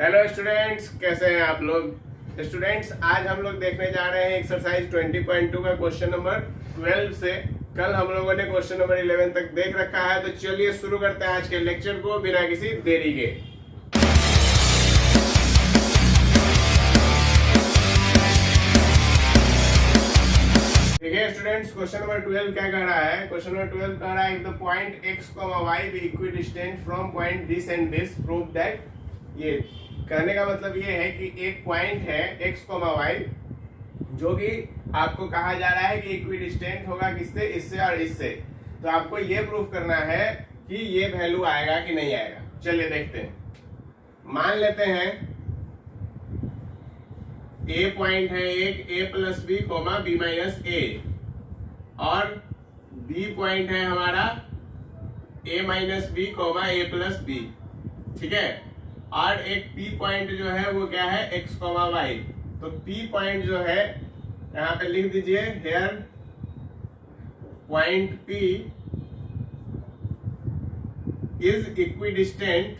Hello students, कैसे हैं आप लोग। स्टूडेंट्स, आज हम लोग देखने जा रहे हैं एक्सरसाइज 20.2 का क्वेश्चन नंबर 12 से। कल हम लोगों ने क्वेश्चन नंबर 11 तक देख रखा है, तो चलिए शुरू करते हैं आज के लेक्चर को बिना किसी देरी के। ठीक है स्टूडेंट्स, क्वेश्चन नंबर 12 क्या कह रहा है। क्वेश्चन नंबर 12 कह रहा है the point x, y be equidistant from point this and this, prove that. ये कहने का मतलब ये है कि एक पॉइंट है x, y जो कि आपको कहा जा रहा है कि इक्विडिस्टेंट होगा किससे, इससे और इससे। तो आपको ये प्रूफ करना है कि ये वैल्यू आएगा कि नहीं आएगा। चलिए देखते हैं। मान लेते हैं ए पॉइंट है एक, a plus B comma B minus A, और बी पॉइंट है हमारा a minus B comma A plus B. ठीक है, और एक p पॉइंट जो है वो क्या है, x कोमा y। तो p पॉइंट जो है यहाँ पे लिख दीजिए, here point p is equidistant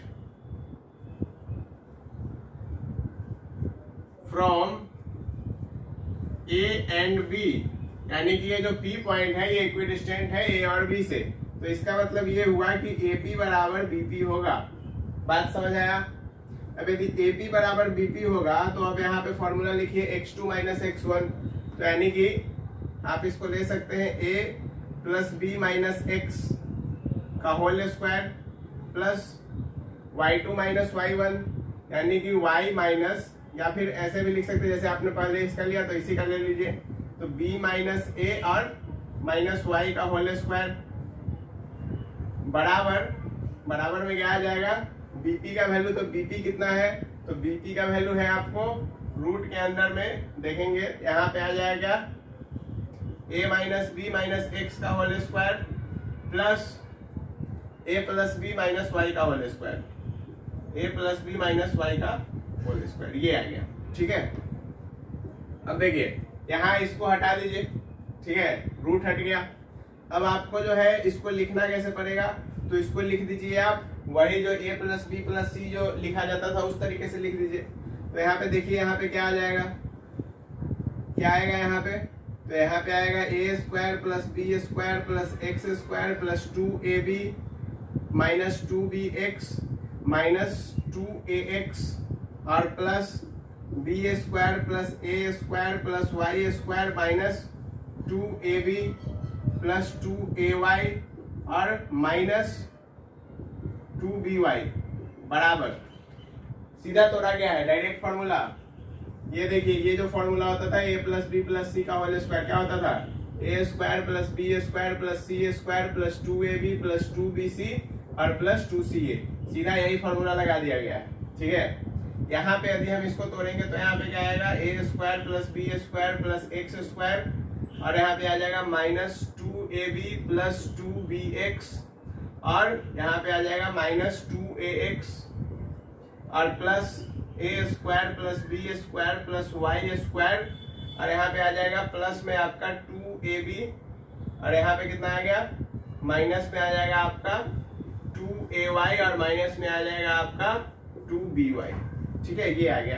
from A and B, यानी कि ये जो P पॉइंट है ये इक्विडिस्टेंट है A और B से। तो इसका मतलब ये हुआ कि AP बराबर BP होगा। बात समझ आया। अब यदि AP बराबर BP होगा तो अब यहाँ पे फॉर्मूला लिखिए x2 माइनस x1। तो यानी कि आप इसको ले सकते हैं A plus B minus X का whole square plus y2 minus y1, यानी कि y माइनस, या फिर ऐसे भी लिख सकते हैं जैसे आपने पहले इसका लिया तो इसी का ले लीजिए। तो b माइनस ए और माइनस वाई का होल स्क्वायर बराबर में क्या आ जाएगा, bp का वैल्यू। तो bp कितना है, तो bp का वैल्यू है आपको रूट के अंदर में देखेंगे, यहाँ पे आ जाएगा a minus B minus X का whole square plus a plus B minus Y का whole square, a plus B minus Y का होल स्क्वायर, ये आ गया। ठीक है, अब देखिए यहाँ इसको हटा दीजिए। ठीक है, रूट हट गया। अब आपको जो है इसको लिखना कैसे पड़ेगा, तो इसको लिख दीजिए आप वही जो a प्लस बी प्लस सी जो लिखा जाता था उस तरीके से लिख दीजिए। तो यहाँ पे देखिए, यहाँ पे क्या आ जाएगा, क्या आएगा यहाँ पे, तो यहाँ पे आएगा a square plus B square plus X square plus 2ab minus 2bx minus 2ax और plus B square plus A square plus Y square minus 2ab plus 2ay और माइनस 2by बराबर। सीधा तोड़ा गया है, डायरेक्ट फॉर्मूला। ये देखिए, ये जो फॉर्मूला होता था a plus B plus C का होल स्क्वायर, क्या होता था, a square plus B square plus C square plus 2ab plus 2bc और प्लस 2ca। सीधा यही फॉर्मूला लगा दिया गया है। ठीक है, यहाँ पे यदि हम इसको तोड़ेंगे तो यहाँ पे क्या आएगा, a square plus B square plus X square, और यहाँ पे आ जाएगा माइनस 2ab प्लस 2bx, और यहाँ पे आ जाएगा माइनस 2ax और plus a square plus B square plus Y square, और यहाँ पे आ जाएगा प्लस में आपका 2ab, और यहाँ पे कितना आ गया, माइनस में आ जाएगा आपका 2ay और माइनस में आ जाएगा आपका 2by। ठीक है, ये आ गया।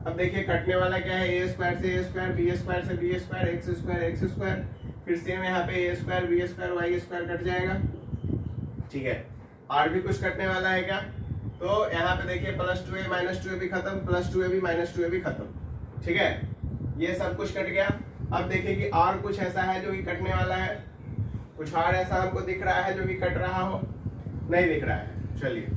अब देखिए कटने वाला क्या है, a स्क्वायर से a स्क्वायर, बी स्क्वायर से बी स्क्वायर, एक्स स्क्वायर, फिर सेम यहाँ पे a square B square Y square कट जाएगा। ठीक है, और भी कुछ कटने वाला है क्या, तो यहाँ पे देखिए प्लस 2a माइनस 2ab खत्म, प्लस 2ab माइनस 2ab खत्म। ठीक है, ये सब कुछ कट गया। अब देखिए कि और कुछ ऐसा है जो कि कटने वाला है, कुछ और ऐसा हमको दिख रहा है जो कि कट रहा हो, नहीं दिख रहा है। चलिए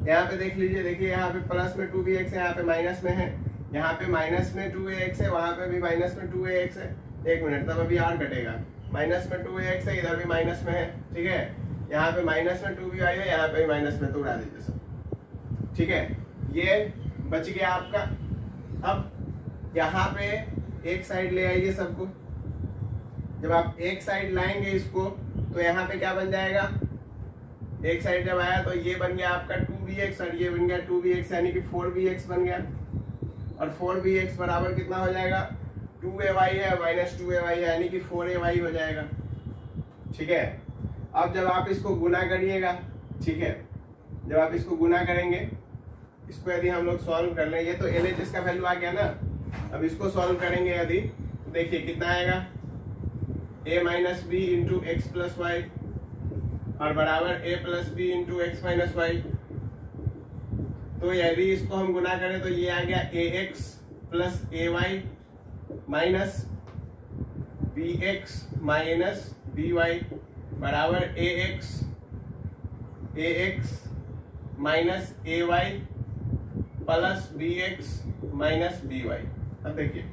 यहाँ पे देख लीजिए, देखिए यहाँ पे प्लस में 2bx है, यहाँ पे माइनस में है, यहाँ पे माइनस में 2ax है, वहां पे भी माइनस में 2ax है। एक मिनट, तब अभी और कटेगा, माइनस में 2ax है, इधर भी माइनस में है। ठीक है, यहाँ पे माइनस में 2by है, यहाँ पे माइनस में, तो उड़ा दीजिए सब। ठीक है, ये बच गया आपका। अब यहाँ पे एक साइड ले आइए सबको। जब आप एक साइड लाएंगे इसको तो यहाँ पे क्या बन जाएगा, एक साइड जब आया तो ये बन गया आपका 2bx और ये बन गया 2bx, यानी कि 4bx बन गया। और 4bx बराबर कितना हो जाएगा, 2ay है माइनस 2ay है, यानी कि 4ay हो जाएगा। ठीक है, अब जब आप इसको गुना करिएगा, ठीक है, जब आप इसको गुना करेंगे इसको यदि हम लोग सॉल्व कर लें, ये तो LHS का वैल्यू आ गया ना, अब इसको सॉल्व करेंगे यदि तो देखिए कितना आएगा, a minus B into X plus Y और बराबर a plus B into X minus Y. तो यदि इसको हम गुना करें तो ये आ गया ax plus ay minus bx minus by बराबर ax minus ay plus bx minus by। अब देखिए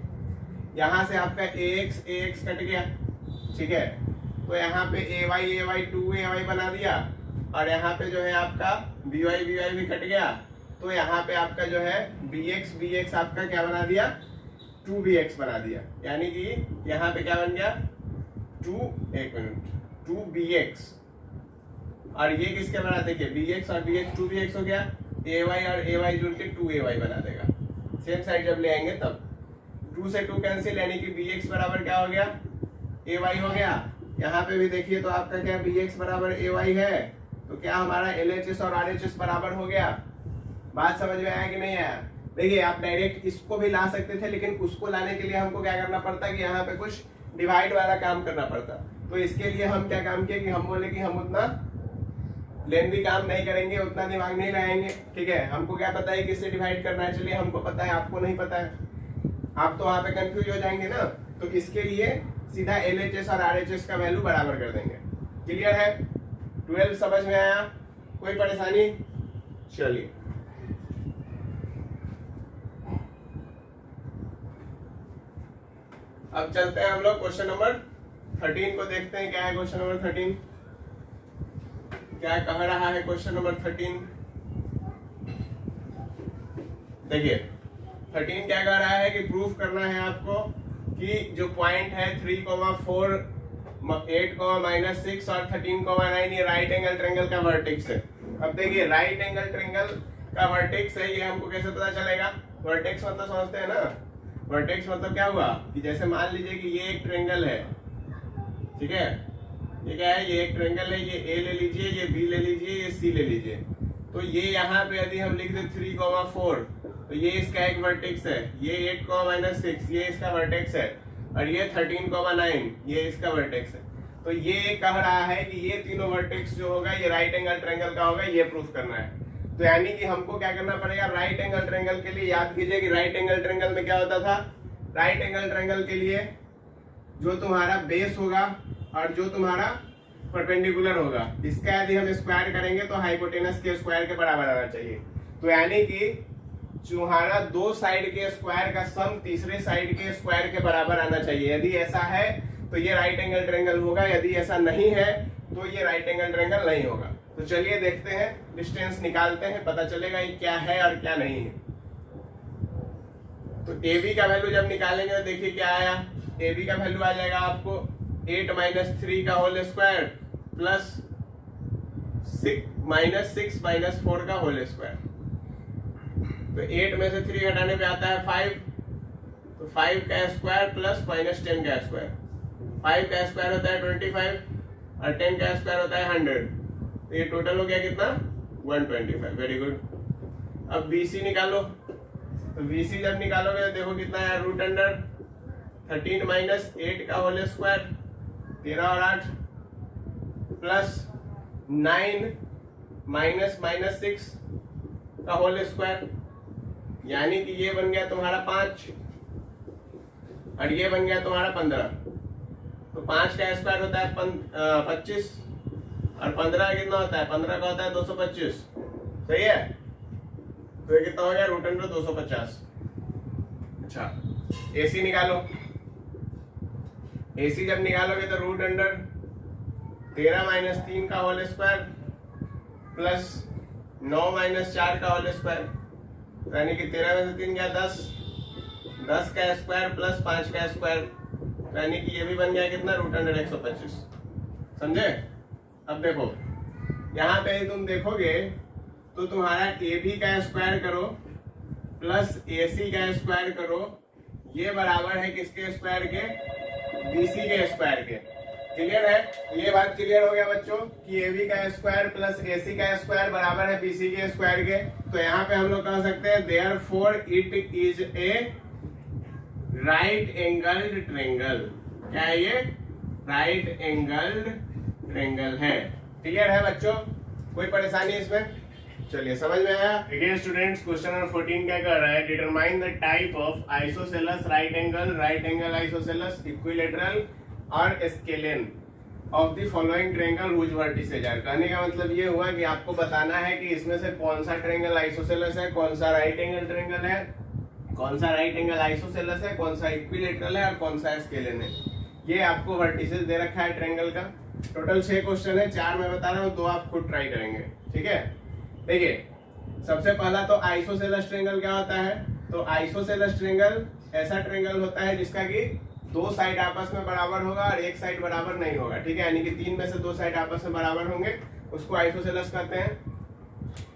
यहां से आपका ax कट गया, ठीक है, तो यहाँ पे ay 2ay बना दिया और यहाँ पे जो है आपका by भी कट गया, तो यहाँ पे आपका जो है bx आपका क्या बना दिया, 2bx बना दिया, यानी कि यहाँ पे क्या बन गया 2bx और ये किसके बना, देखिए bx और bx 2bx हो गया, ay और ay जुड़ के 2ay बना देगा। सेम साइड जब ले आएंगे तब 2 से 2 कैंसिल, यानी कि bx बराबर क्या हो गया, ay हो गया। यहाँ पे भी देखिए तो आपका क्या bx बराबर ay है, तो क्या हमारा LHS और RHS बराबर हो गया। बात समझ में आया कि नहीं आया? देखिए आप डायरेक्ट इसको भी ला सकते थे, लेकिन उसको लाने के लिए हमको क्या करना पड़ता कि यहाँ पे कुछ डिवाइड वाला काम करना पड़ता। तो इसके लिए हम क्या काम किए कि हम बोले कि हम उतना लेंथी काम नहीं करेंगे, उतना दिमाग नहीं लगाएंगे, ठीक है। हमको क्या पता है किससे डिवाइड करना है, चलिए हमको पता है, आपको नहीं पता है, आप तो वहां पे कंफ्यूज हो जाएंगे ना। तो इसके लिए सीधा LHS और RHS का वैल्यू बराबर कर देंगे। क्लियर है? 12 समझ में आया? कोई परेशानी? चलिए अब चलते हैं हम लोग क्वेश्चन नंबर 13 को देखते हैं। क्या है क्वेश्चन नंबर 13? क्या कह रहा है क्वेश्चन नंबर 13? देखिए 13 क्या कह रहा है कि प्रूफ करना है आपको कि जो पॉइंट है 3, 4, 8, -6 और 13, 9 ये राइट एंगल ट्रायंगल का वर्टेक्स है। अब देखिए राइट एंगल ट्रायंगल का वर्टेक्स है, ये हमको कैसे पता चलेगा? वर्टेक्स मतलब समझते हैं ना, वर्टेक्स मतलब क्या हुआ कि जैसे मान लीजिए कि ये एक ट्रायंगल है, ठीक है, ये क्या है, ये एक ट्रायंगल है, ये A ले लीजिए, ये B ले लीजिए, ये C ले लीजिए। तो ये यहाँ पे यदि हम लिख दे 3, 4 तो ये इसका एक वर्टेक्स है, ये 8, -6 ये इसका वर्टेक्स है और ये 13, 9 ये इसका वर्टेक्स है। तो ये कह रहा है कि ये तीनों वर्टेक्स जो होगा ये राइट एंगल ट्रायंगल का होगा, ये प्रूफ करना है। तो यानी कि हमको क्या करना पड़ेगा, राइट एंगल ट्रायंगल के लिए याद कीजिए कि राइट एंगल ट्रायंगल में क्या होता था, राइट एंगल ट्रायंगल के लिए जो तुम्हारा बेस होगा और जो तुम्हारा परपेंडिकुलर होगा, इसका यदि हम स्क्वायर करेंगे तो हाइपोटेनस के स्क्वायर के बराबर आना चाहिए। तो यानी कि तुम्हारा दो साइड के स्क्वायर का सम तीसरे साइड के स्क्वायर के बराबर आना चाहिए। यदि ऐसा है तो ये राइट एंगल ट्रायंगल होगा, यदि ऐसा नहीं है तो ये राइट एंगल ट्रायंगल नहीं होगा। तो चलिए देखते हैं, डिस्टेंस निकालते हैं, पता चलेगा ये क्या है और क्या नहीं है। तो AB का वैल्यू जब निकालेंगे तो देखिए क्या आया, AB का वैल्यू आ जाएगा आपको 8 - 3 का होल स्क्वायर प्लस 6 - 4 का होल स्क्वायर। तो 8 में से 3 घटाने पे आता है 5, तो 5 का स्क्वायर प्लस -10 का स्क्वायर। 5 का स्क्वायर होता है 25 और 10 का स्क्वायर होता है 100। तो ये टोटल हो गया कितना, 125। Very good. अब BC निकालो, तो BC जब निकालोगे तो देखो कितना है, √13 - 8 का होल स्क्वायर 13 और 8 प्लस 9 -6 का होल स्क्वायर, यानी कि ये बन गया तुम्हारा 5 और ये बन गया तुम्हारा 15। तो 5 का स्क्वायर होता है 25 और 15 कितना होता है, 15 का होता है 225। सही है? तो ये कितना हो गया, √250। अच्छा AC निकालो, AC जब निकालोगे तो √13 - 3 का होल स्क्वायर प्लस 9 - 4 का होल स्क्वायर, यानी कि 13 में से 3 गया 10, 10 का स्क्वायर प्लस 5 का स्क्वायर, यानी कि ये भी बन गया कितना, √125। समझे? अब देखो यहाँ पे तुम देखोगे तो तुम्हारा AB का स्क्वायर करो प्लस AC का स्क्वायर करो, ये बराबर है किसके स्क्वायर के, BC के स्क्वायर के। क्लियर है? ये बात क्लियर हो गया बच्चों कि AB का स्क्वायर प्लस AC का स्क्वायर बराबर है BC के स्क्वायर के। तो यहाँ पे हम लोग कह सकते हैं therefore it is a right angled triangle. क्या है ये? राइट एंगल्ड ट्रायंगल है। क्लियर है बच्चों? कोई परेशानी इसमें? चलिए समझ में आया? देखिए स्टूडेंट्स, क्वेश्चन नंबर 14 क्या कर रहा है? Determine the type of isosceles right angle isosceles equilateral और scalene of the following triangle which vertices are. कहने का मतलब ये हुआ कि आपको बताना है कि इसमें से कौन सा ट्रायंगल आइसोसेलेस है, कौन सा राइट एंगल ट्रायंगल है, कौन सा राइट एंगल आइसोसेलेस है, कौन सा इक्विलेटरल है और कौन सा स्केलेन है। ये आपको वर्टिसेज दे रखा है ट्रायंगल का। टोटल 6 क्वेश्चन है, 4 मैं बता रहा हूँ, 2 आप खुद ट्राई करेंगे। ठीक है, देखिए सबसे पहला तो आइसोसेलेस ट्रायंगल क्या होता है? तो आइसोसेलेस ट्रायंगल ऐसा ट्रायंगल होता है जिसका कि 2 साइड आपस में बराबर होगा और 1 साइड बराबर नहीं होगा। ठीक है, यानी कि 3 में से 2 साइड आपस में बराबर होंगे, उसको आइसोसेलेस कहते हैं।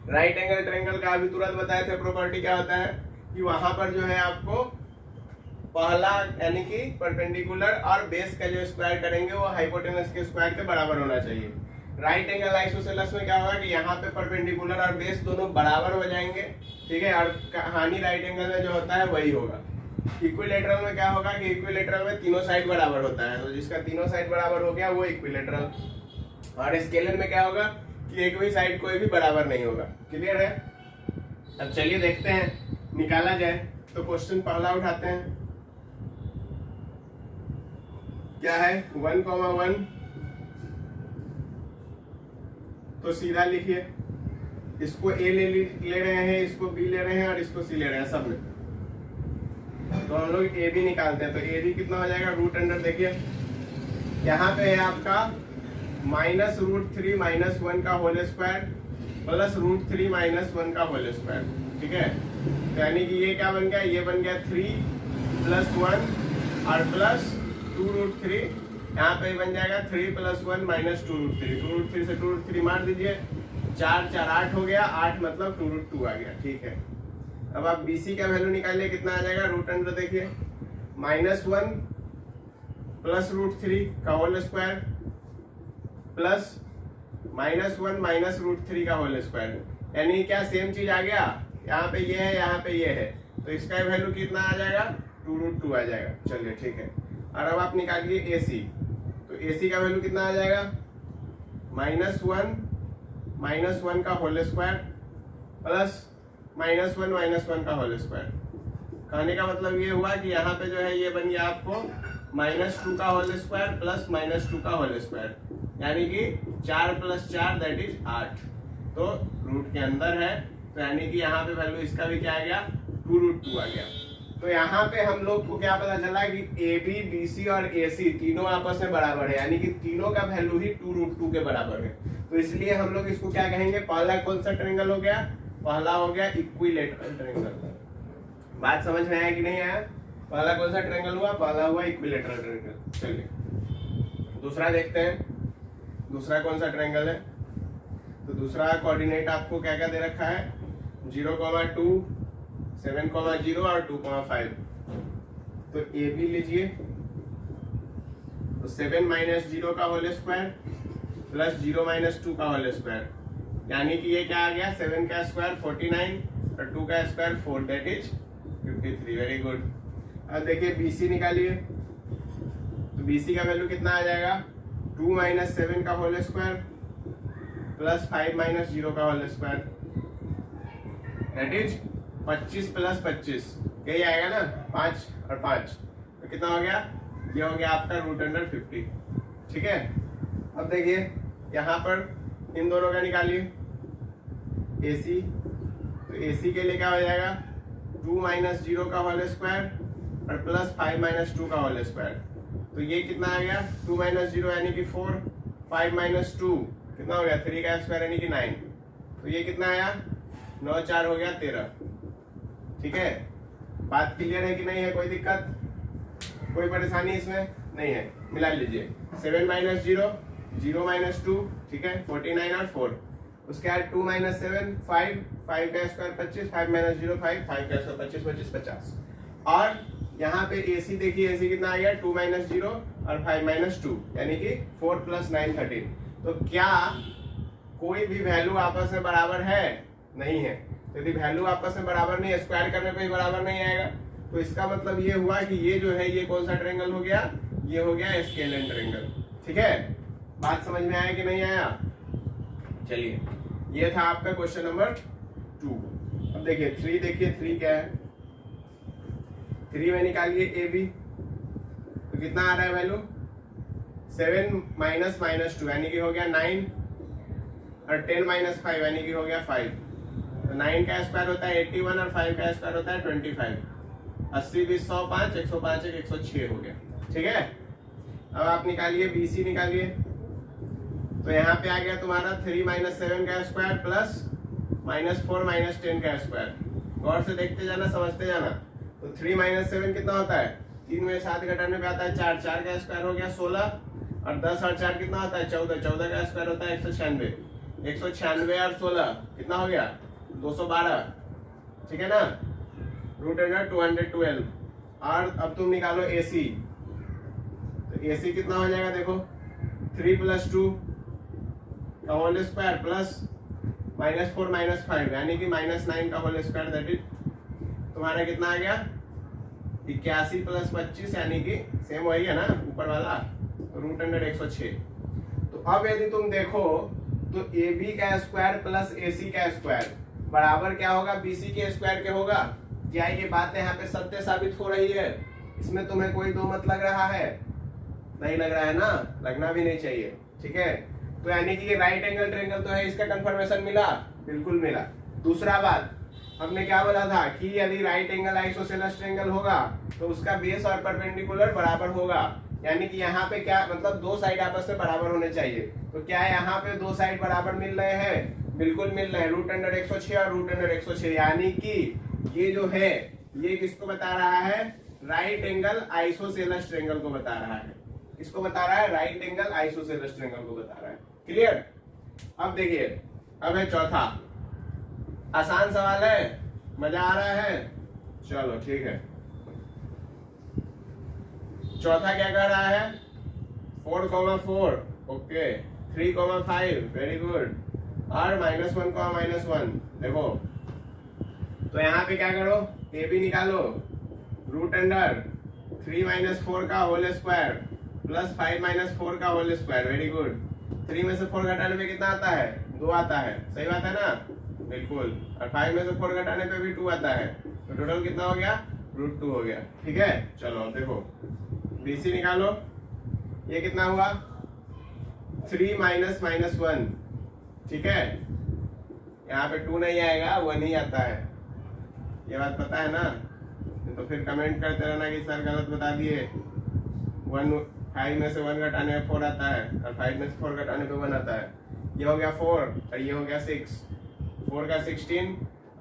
राइट एंगल ट्रायंगल का अभी तुरंत बताए थे प्रॉपर्टी क्या होता है कि वहां पर जो है आपको पहला यानी कि परपेंडिकुलर और बेस का जो स्क्वायर करेंगे वो हाइपोटेनस के स्क्वायर के बराबर होना चाहिए। राइट एंगल आइसोसेलेस में क्या होगा कि यहाँ पे परपेंडिकुलर और बेस दोनों बराबर हो जाएंगे। ठीक है, और कहानी राइट एंगल में जो होता है वही होगा। इक्विलेटरल में क्या होगा कि इक्विलेटरल में तीनों साइड बराबर होता है, तो जिसका तीनों साइड बराबर हो गया वो इक्विलेटरल। और स्केलर में क्या होगा कि एक भी साइड कोई भी बराबर नहीं होगा। क्लियर है? अब चलिए देखते हैं निकाला जाए। तो क्वेश्चन पहला उठाते हैं, क्या है 1,1। तो सीधा लिखिए, इसको ए ले रहे हैं, इसको बी ले रहे हैं और इसको सी ले रहे हैं सब में। तो हम लोग ए बी निकालते हैं। तो ए बी कितना हो जाएगा? रूट अंडर, देखिए यहाँ पे है आपका -√3 - 1 का होल स्क्वायर प्लस √3 - 1 का होल स्क्वायर। ठीक है, तो यानी कि ये क्या बन गया? ये बन गया 3 + 1 और प्लस 2√3। यहाँ पे बन जाएगा 3 + 1 - 2√3। 2√3 से 2√3 मार दीजिए, 4 4 8 हो गया, 8 मतलब 2√2 आ गया। ठीक है, अब आप BC का वैल्यू निकालिए, कितना आ जाएगा? रूट अंडर देखिए -1 प्लस √3 का होल स्क्वायर प्लस -1 - √3 का होल स्क्वायर। यानी क्या सेम चीज आ गया? यहाँ पे ये है, यहाँ पे ये है, तो इसका वैल्यू कितना आ जाएगा? 2√2 आ जाएगा। चलिए ठीक है, और अब आप निकालिए AC। तो AC का वैल्यू कितना आ जाएगा? -1 - 1 का होल स्क्वायर प्लस -1 - 1 का होल स्क्वायर। कहने का मतलब ये हुआ कि यहाँ पे जो है ये बन गया आपको -2 का होल स्क्वायर प्लस -2 का होल स्क्वायर, यानी कि 4 + 4 दैट इज 8। तो रूट के अंदर है, तो यानी कि यहाँ पे वैल्यू इसका भी क्या आ गया? 2√2 आ गया। तो यहाँ पे हम लोग को क्या पता चला कि AB, BC और AC तीनों आपस में बराबर है, यानी कि तीनों का वैल्यू ही 2√2 के बराबर है। तो इसलिए हम लोग इसको क्या कहेंगे? पहला कौन सा ट्रायंगल हो गया? पहला हो गया इक्विलेटरल ट्रायंगल। बात समझ में आया कि नहीं आया? पहला कौन सा ट्रायंगल हुआ? पहला हुआ इक्विलेटरल ट्रायंगल। चलिए दूसरा देखते हैं, दूसरा कौन सा ट्रायंगल है। तो दूसरा कोऑर्डिनेट आपको क्या क्या दे रखा है? 0,2 7,0 और 2,5। तो AB लीजिए, तो 7 - 0 का होल स्क्वायर प्लस 0 - 2 का होल स्क्वायर, यानी कि ये क्या आ गया? 7 का स्क्वायर 49 और 2 का square 4 that is 53। Very good. अब देखिए BC निकालिए, तो BC का वैल्यू कितना आ जाएगा? 2 - 7 का होल स्क्वायर प्लस 5 - 0 का होल स्क्वायर दैट इज 25 + 25, यही आएगा ना? 5 और 5, तो कितना हो गया? ये हो गया आपका रूट अंडर 50। ठीक है, अब देखिए यहाँ पर इन दोनों का निकालिए AC। तो AC के लिए क्या हो जाएगा? 2 - 0 का होल स्क्वायर और प्लस 5 - 2 का होल स्क्वायर। तो ये कितना आ गया? 2 - 0 यानी कि 4, 5 - 2 कितना हो गया? 3 का स्क्वायर यानी कि 9। तो ये कितना आया? 9 4 हो गया 13। ठीक है, बात क्लियर है कि नहीं है? कोई दिक्कत, कोई परेशानी इसमें नहीं है? मिला लीजिए 7 - 0 0 - 2, ठीक है, 49 और 4। उसके बाद 2 - 7 5 5 का स्क्वायर 25, 5 - 0 5 5 का स्क्वायर 25 25 50 और यहाँ पे AC देखिए, AC कितना आ गया 2 - 0 और 5 - 2 यानी कि 4 + 9 13। तो क्या कोई भी वैल्यू आपस में बराबर है? नहीं है। तो यदि वैल्यू आपस में बराबर नहीं है, स्क्वायर करने पे ही बराबर नहीं आएगा, तो इसका मतलब ये हुआ कि ये जो है ये कौन सा ट्रायंगल हो गया? ये हो गया स्केलेन ट्रायंगल। ठीक है, बात समझ में आया कि नहीं आया? चलिए, ये था आपका क्वेश्चन नंबर 2। अब देखिए 3, देखिए 3 क्या है? 3 में निकालिए AB, तो कितना आ रहा है वैल्यू? 7 - -2 यानी कि हो गया 9 और 10 - 5 यानी कि हो गया 5। तो 9 का स्क्वायर होता है 81 और 5 का स्क्वायर होता है 25। 80 20 105, 105 1 106 हो गया। ठीक है, अब आप निकालिए BC निकालिए। तो यहाँ पे आ गया तुम्हारा 3 - 7 का स्क्वायर प्लस -4 - 10 का स्क्वायर। गौर से देखते जाना, समझते जाना। तो 3 - 7 कितना होता है? 3 में 7 घटाने पे आता है 4, 4 का स्क्वायर हो गया 16 और 10 और 4 कितना होता है? 14, 14 का स्क्वायर होता है 196। 196 और 16 कितना हो गया? 212। ठीक है ना, √212। और अब तुम निकालो AC। तो AC कितना हो जाएगा? देखो 3 + 2 का होल स्क्वायर प्लस -4 - 5 यानी कि -9 का होल स्क्वायर, दैट इज तुम्हारा कितना आ गया? 81 + 25 यानी कि सेम वही है ना ऊपर वाला, √106। तो अब यदि तुम देखो तो AB का स्क्वायर प्लस AC का स्क्वायर बराबर क्या होगा? BC के स्क्वायर के होगा। क्या ये बात यहाँ पे सत्य साबित हो रही है? इसमें तुम्हें कोई दो मत लग रहा है? नहीं लग रहा है ना, लगना भी नहीं चाहिए। ठीक है, तो यानी कि ये राइट एंगल ट्रायंगल तो है, इसका कंफर्मेशन मिला? बिल्कुल मिला। दूसरा बात, हमने क्या बोला था कि यदि राइट एंगल आइसोसेलेस ट्रायंगल होगा तो उसका बेस और परपेंडिकुलर बराबर होगा। यानी कि यहाँ पे क्या मतलब, दो साइड आपस में बराबर होने चाहिए। तो क्या यहाँ पे दो साइड बराबर मिल रहे हैं? बिल्कुल मिल रहे हैं, √106 और √106। यानी कि ये जो है ये किसको बता रहा है? राइट एंगल आइसोसेलेस ट्रायंगल को बता रहा है। किसको बता रहा है? राइट एंगल आइसोसेलेस ट्रायंगल को बता रहा है। क्लियर? अब देखिए, अब है चौथा। आसान सवाल है, मजा आ रहा है? चलो ठीक है। चौथा क्या कह रहा है? 4,4 ओके, 3,5 वेरी गुड, और -1,-1 देखो। तो यहाँ पे क्या करो? AB निकालो, √3 - 4 का होल स्क्वायर प्लस 5 - 4 का होल स्क्वायर, वेरी गुड। 3 में से 4 घटाने पे कितना आता है? 2 आता है, सही बात है ना? बिल्कुल। और 5 में से 4 घटाने पे भी 2 आता है, तो टोटल कितना हो गया? √2 हो गया। ठीक है, चलो अब देखो BC निकालो। ये कितना हुआ? 3 - -1। ठीक है, यहाँ पे 2 नहीं आएगा, 1 ही आता है। ये बात पता है ना? तो फिर कमेंट करते रहना कि सर गलत बता दिए। 5 में से 1 घटाने में 4 आता है और 5 में से 4 घटाने पे 1 आता है। ये हो गया 4 और ये हो गया 6। 4 का 16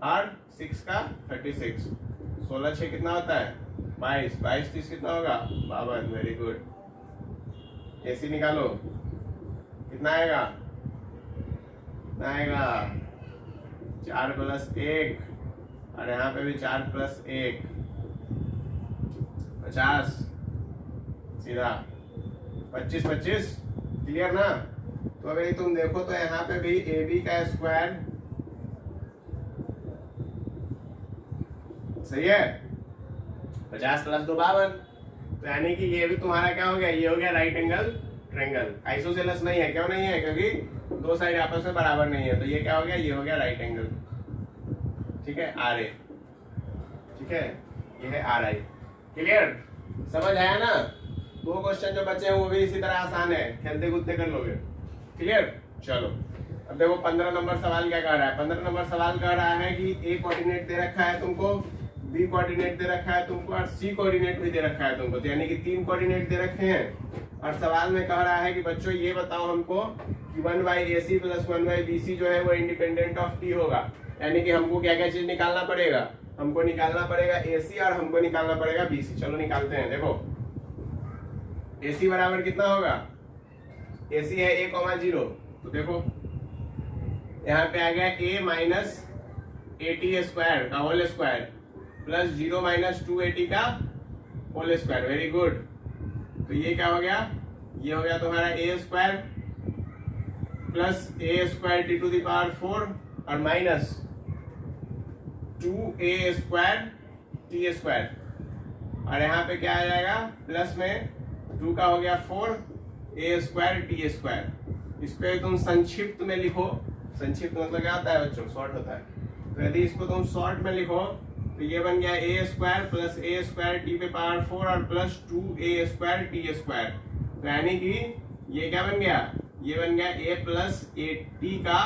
और 6 का 36। 16 6 कितना होता है? 22। 22 30 कितना होगा? 52। Very good. AC निकालो, कितना आएगा? कितना आएगा? 4 + 1 और यहाँ पे भी 4 + 1 50 सीधा 25 25। क्लियर ना? तो अभी तुम देखो तो यहाँ पे भी AB का स्क्वायर सही है, 50 + 2 52। तो यानी कि ये भी तुम्हारा क्या हो गया? ये हो गया राइट एंगल ट्रायंगल। आइसोसेलेस नहीं है, क्यों नहीं है? क्योंकि दो साइड आपस में बराबर नहीं है। तो ये क्या हो गया? ये हो गया राइट एंगल। ठीक है, RA। ठीक है, ये है RI। क्लियर? समझ आया ना? 2 क्वेश्चन जो बचे हैं वो भी इसी तरह आसान है, खेलते कूदते कर लोगे। क्लियर? चलो अब देखो 15 नंबर सवाल क्या कह रहा है। 15 नंबर सवाल कह रहा है कि A कोऑर्डिनेट दे रखा है तुमको, B कोऑर्डिनेट दे रखा है तुमको और C कोऑर्डिनेट भी दे रखा है तुमको। तो यानी कि 3 कोऑर्डिनेट दे रखे हैं। और सवाल में कह रहा है कि बच्चों ये बताओ हमको कि 1/AC + 1/BC जो है वो इंडिपेंडेंट ऑफ T होगा। यानी कि हमको क्या क्या चीज निकालना पड़ेगा? हमको निकालना पड़ेगा AC और हमको निकालना पड़ेगा BC। चलो निकालते हैं। देखो AC बराबर कितना होगा? AC है A,0। तो देखो यहाँ पे आ गया A - 80² का होल स्क्वायर प्लस 0 - 280 का होल स्क्वायर। Very good. तो ये क्या हो गया, ये हो गया तुम्हारा A square plus A square T to the power 4 और minus 2a square T square, और यहाँ पे क्या आ जाएगा प्लस में 2 का हो गया 4a स्क्वायर टी स्क्वायर। इस पे तुम संक्षिप्त में लिखो, संक्षिप्त मतलब क्या होता है बच्चों, शॉर्ट होता है। तो यदि इसको तुम शॉर्ट में लिखो तो ये बन गया ए square plus A square T पे पावर 4 और plus 2a square T square. तो यानी कि ये क्या बन गया, ये बन गया ए प्लस ए टी का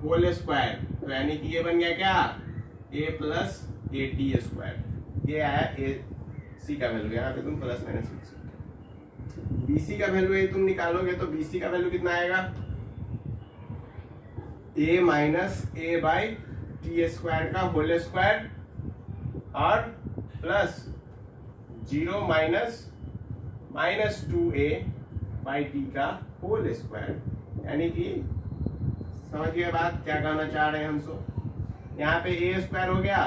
होल स्क्वायर। तो यानी कि ये बन गया क्या, ए प्लस ए टी स्क्वायर। ये आया ए सी का वैल्यू, यहाँ पे तुम प्लस माइनस लिख सकते हो। बी सी का वैल्यू ये तुम निकालोगे तो बी सी का वैल्यू कितना आएगा, A minus A by T square का होल स्क्वायर और plus 0 minus 2a by T का होल स्क्वायर। यानी कि समझिए बात क्या कहना चाह रहे हैं हम सब। यहाँ पे ए स्क्वायर हो गया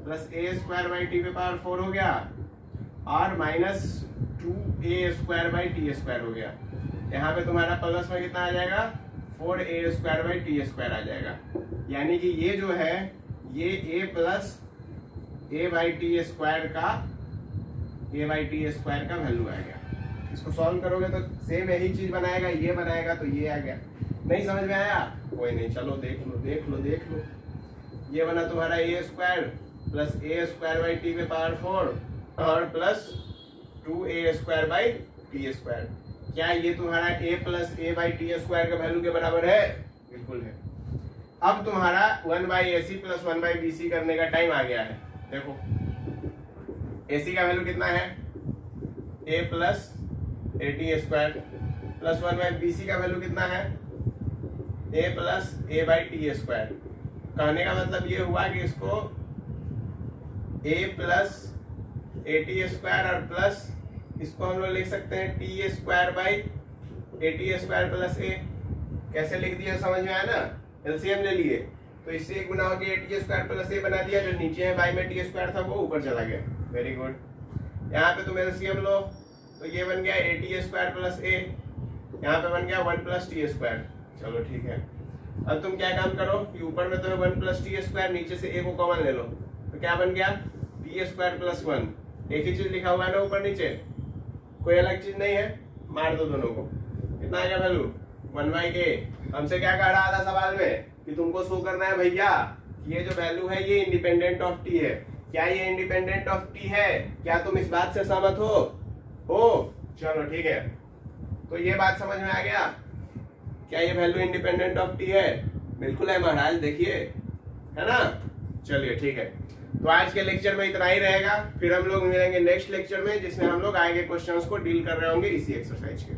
plus A square by T पे पावर 4 हो गया और minus 2a square by T square हो गया। यहाँ पे तुम्हारा प्लस में कितना आ जाएगा, 4a square by T square आ जाएगा। यानी कि ये जो है ये a plus A by T square का वैल्यू आएगा। इसको सॉल्व करोगे तो सेम यही चीज बनाएगा, ये बनाएगा तो ये आ गया। नहीं समझ में आया, कोई नहीं, चलो देख लो। ये बना तुम्हारा A square plus A square by T पे पावर 4 और plus 2a square by T square. क्या ये तुम्हारा a plus A by T square का वैल्यू के बराबर है? बिल्कुल है। अब तुम्हारा 1 by A C plus 1 by B C करने का टाइम आ गया है। देखो ए सी का वैल्यू कितना है, a plus A T square plus 1 by B C का वैल्यू कितना है, a plus A by T square. कहने का मतलब ये हुआ कि इसको a plus A T square और प्लस इसको हम लोग लिख सकते हैं T square by A T square plus A. कैसे लिख दिया समझ में आया ना, एलसीएम ले लिए तो इससे एक गुना हो गया, ए टी स्क्वायर प्लस ए बना दिया, जो नीचे है बाई में टी स्क्वायर था वो ऊपर चला गया। Very good. यहाँ पे तुम एलसीएम लो तो ये बन गया ए टी स्क्वायर प्लस ए, यहाँ पे बन गया 1 प्लस टी स्क्वायर। चलो ठीक है। अब तुम क्या काम करो कि ऊपर में तो है 1 प्लस टी स्क्वायर, नीचे से ए को कॉमन ले लो तो क्या बन गया, टी स्क्वायर प्लस 1। एक ही चीज लिखा हुआ है ना ऊपर नीचे, कोई अलग चीज नहीं है, मार दो दोनों को। कितना आ गया वैल्यू, 1 बाई के। हमसे क्या कह रहा था सवाल में कि तुमको शो करना है भैया कि ये जो वैल्यू है ये इंडिपेंडेंट ऑफ टी है। क्या ये इंडिपेंडेंट ऑफ टी है? क्या तुम इस बात से सहमत हो? चलो ठीक है। तो ये बात समझ में आ गया, क्या ये वैल्यू इंडिपेंडेंट ऑफ टी है? बिल्कुल है महाराज, देखिए है ना। चलिए ठीक है। तो आज के लेक्चर में इतना ही रहेगा, फिर हम लोग मिलेंगे नेक्स्ट लेक्चर में जिसमें हम लोग आगे क्वेश्चंस को डील कर रहे होंगे इसी एक्सरसाइज के।